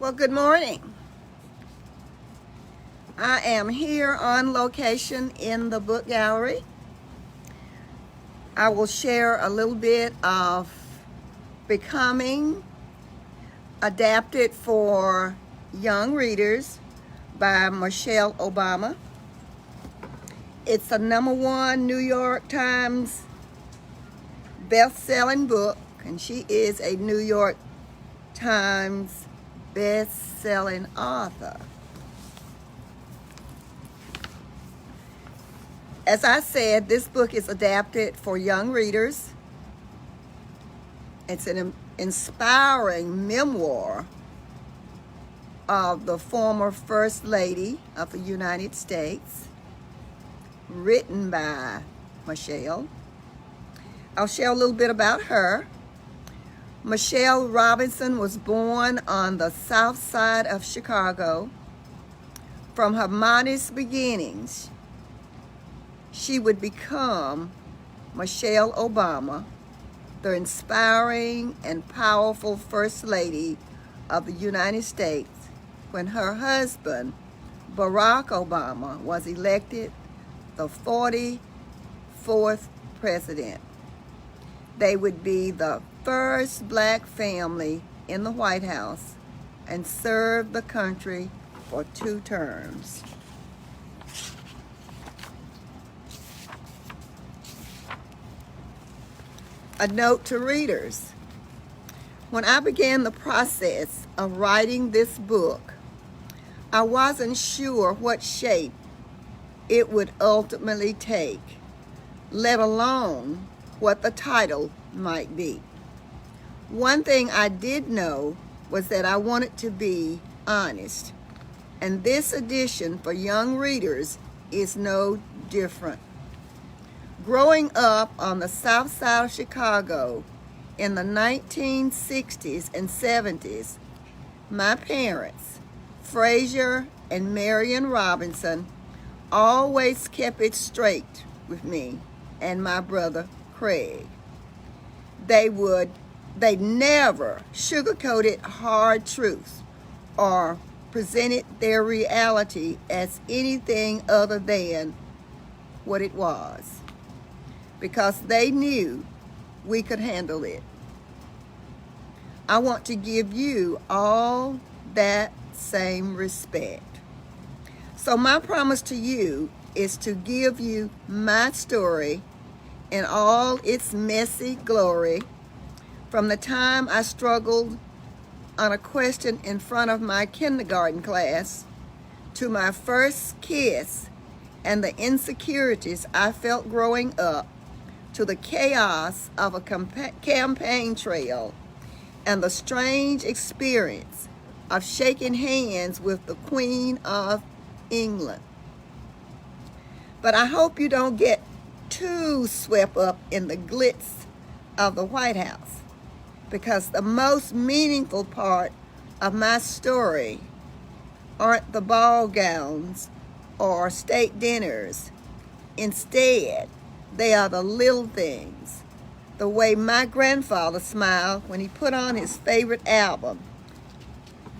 Well, good morning. I am here on location in the book gallery. I will share a little bit of Becoming, adapted for young readers by Michelle Obama. It's a #1 New York Times best-selling book, and she is a New York Times best-selling author. As I said, this book is adapted for young readers. It's an inspiring memoir of the former First Lady of the United States, written by Michelle. I'll share a little bit about her. Michelle Robinson was born on the south side of Chicago. From her modest beginnings, she would become Michelle Obama, the inspiring and powerful First Lady of the United States, when her husband, Barack Obama, was elected the 44th president. They would be the first black family in the White House and serve the country for 2 terms. A note to readers. When I began the process of writing this book, I wasn't sure what shape it would ultimately take, let alone what the title might be. One thing I did know was that I wanted to be honest, and this edition for young readers is no different. Growing up on the south side of Chicago in the 1960s and 70s, my parents, Frazier and Marion Robinson, always kept it straight with me and my brother Craig. They never sugarcoated hard truths or presented their reality as anything other than what it was, because they knew we could handle it. I want to give you all that same respect. So my promise to you is to give you my story in all its messy glory, from the time I struggled on a question in front of my kindergarten class, to my first kiss and the insecurities I felt growing up, to the chaos of a campaign trail and the strange experience of shaking hands with the Queen of England. But I hope you don't get too swept up in the glitz of the White House, because the most meaningful part of my story aren't the ball gowns or state dinners. Instead, they are the little things. The way my grandfather smiled when he put on his favorite album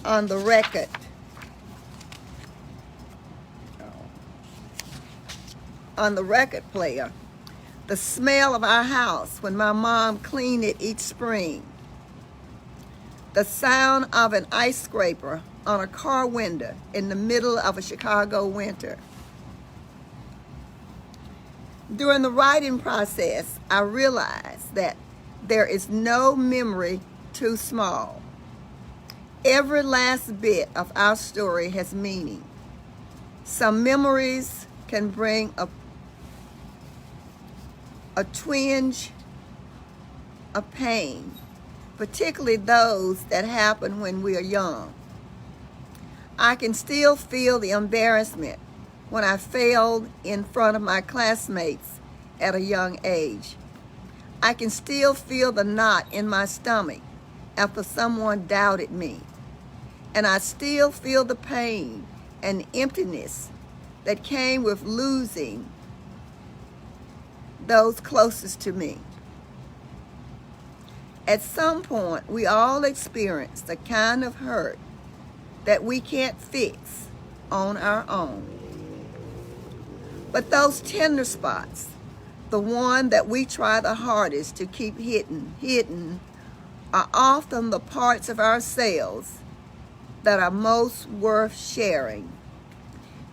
on the record player. The smell of our house when my mom cleaned it each spring. The sound of an ice scraper on a car window in the middle of a Chicago winter. During the writing process, I realized that there is no memory too small. Every last bit of our story has meaning. Some memories can bring a twinge of pain, particularly those that happen when we are young. I can still feel the embarrassment when I failed in front of my classmates at a young age. I can still feel the knot in my stomach after someone doubted me. And I still feel the pain and emptiness that came with losing those closest to me. At some point, we all experience the kind of hurt that we can't fix on our own. But those tender spots, the one that we try the hardest to keep hidden, are often the parts of ourselves that are most worth sharing.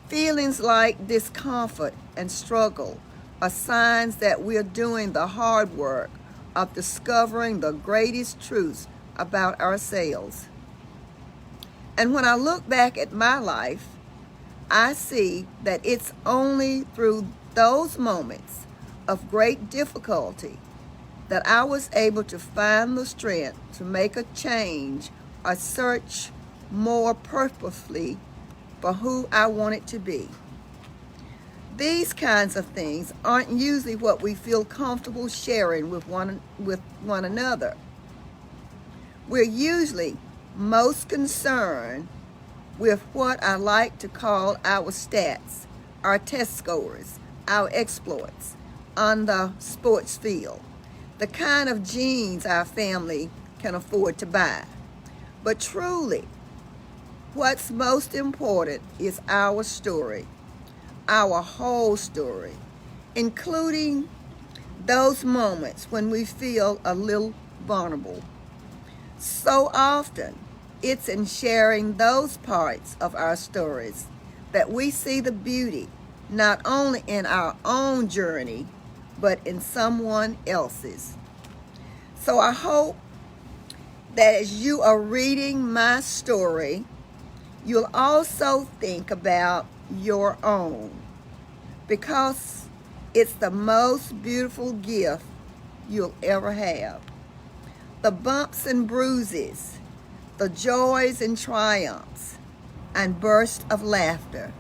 Feelings like discomfort and struggle are signs that we're doing the hard work of discovering the greatest truths about ourselves. And when I look back at my life, I see that it's only through those moments of great difficulty that I was able to find the strength to make a change or search more purposefully for who I wanted to be. These kinds of things aren't usually what we feel comfortable sharing with one another. We're usually most concerned with what I like to call our stats, our test scores, our exploits on the sports field, the kind of jeans our family can afford to buy. But truly, what's most important is our story, our whole story, including those moments when we feel a little vulnerable. So often, it's in sharing those parts of our stories that we see the beauty not only in our own journey, but in someone else's. So I hope that as you are reading my story, you'll also think about your own, because it's the most beautiful gift you'll ever have. The bumps and bruises, the joys and triumphs, and bursts of laughter,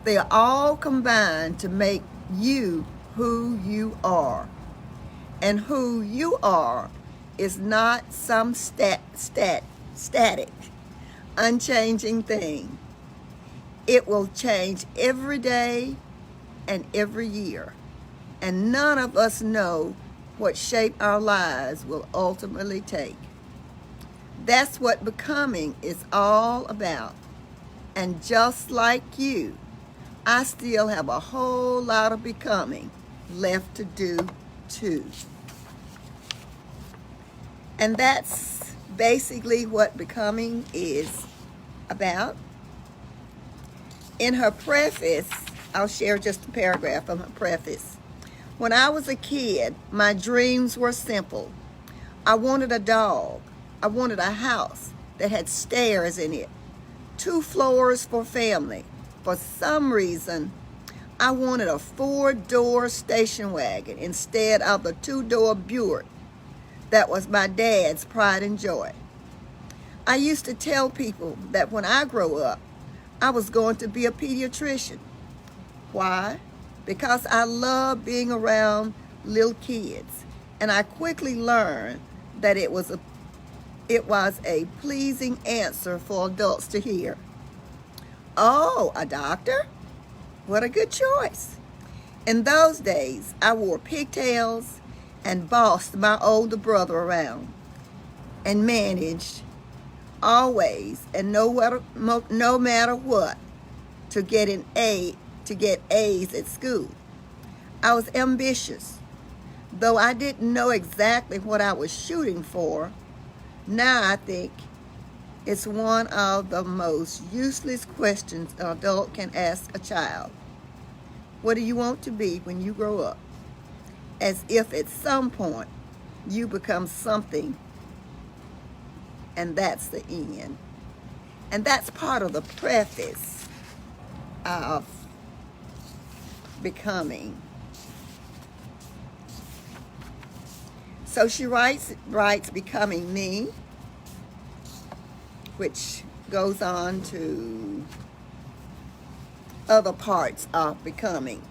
they are all combined to make you who you are. And who you are is not some static, unchanging thing. It will change every day and every year. And none of us know what shape our lives will ultimately take. That's what becoming is all about. And just like you, I still have a whole lot of becoming left to do too. And that's basically what becoming is about. In her preface, I'll share just a paragraph from her preface. When I was a kid, my dreams were simple. I wanted a dog. I wanted a house that had stairs in it, 2 floors for family. For some reason, I wanted a 4-door station wagon instead of the 2-door Buick that was my dad's pride and joy. I used to tell people that when I grow up, I was going to be a pediatrician. Why? Because I love being around little kids, and I quickly learned that it was a pleasing answer for adults to hear. Oh, a doctor? What a good choice. In those days, I wore pigtails and bossed my older brother around and managed always and no matter what to get A's at school. I was ambitious. Though I didn't know exactly what I was shooting for, now I think it's one of the most useless questions an adult can ask a child. What do you want to be when you grow up? As if at some point you become something, and that's the end. And that's part of the preface of becoming. So she writes becoming me, which goes on to other parts of becoming.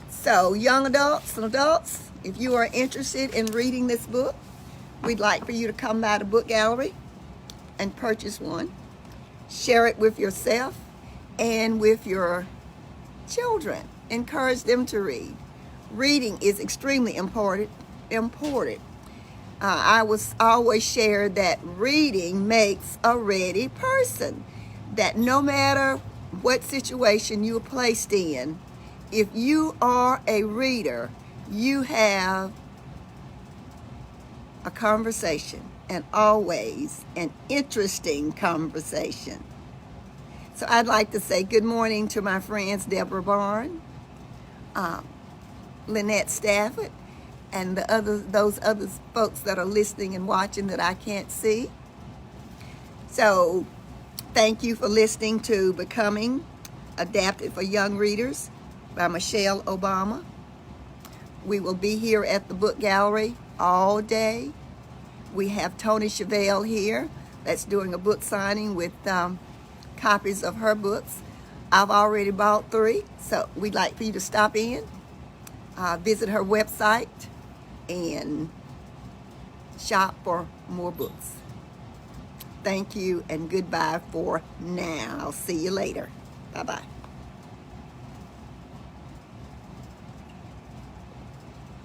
So young adults and adults, if you are interested in reading this book, we'd like for you to come by the book gallery and purchase one. Share it with yourself and with your children. Encourage them to read. Reading is extremely important. I was always shared that reading makes a ready person. That no matter what situation you're placed in, if you are a reader, you have a conversation, and always an interesting conversation. So I'd like to say good morning to my friends Deborah Barn, Lynette Stafford, and those other folks that are listening and watching that I can't see. So thank you for listening to Becoming Adapted for Young Readers by Michelle Obama. We will be here at the book gallery all day. We have Tony Chevelle here that's doing a book signing with copies of her books. I've already bought 3, so we'd like for you to stop in, visit her website, and shop for more books. Thank you and goodbye for now. I'll see you later. Bye-bye.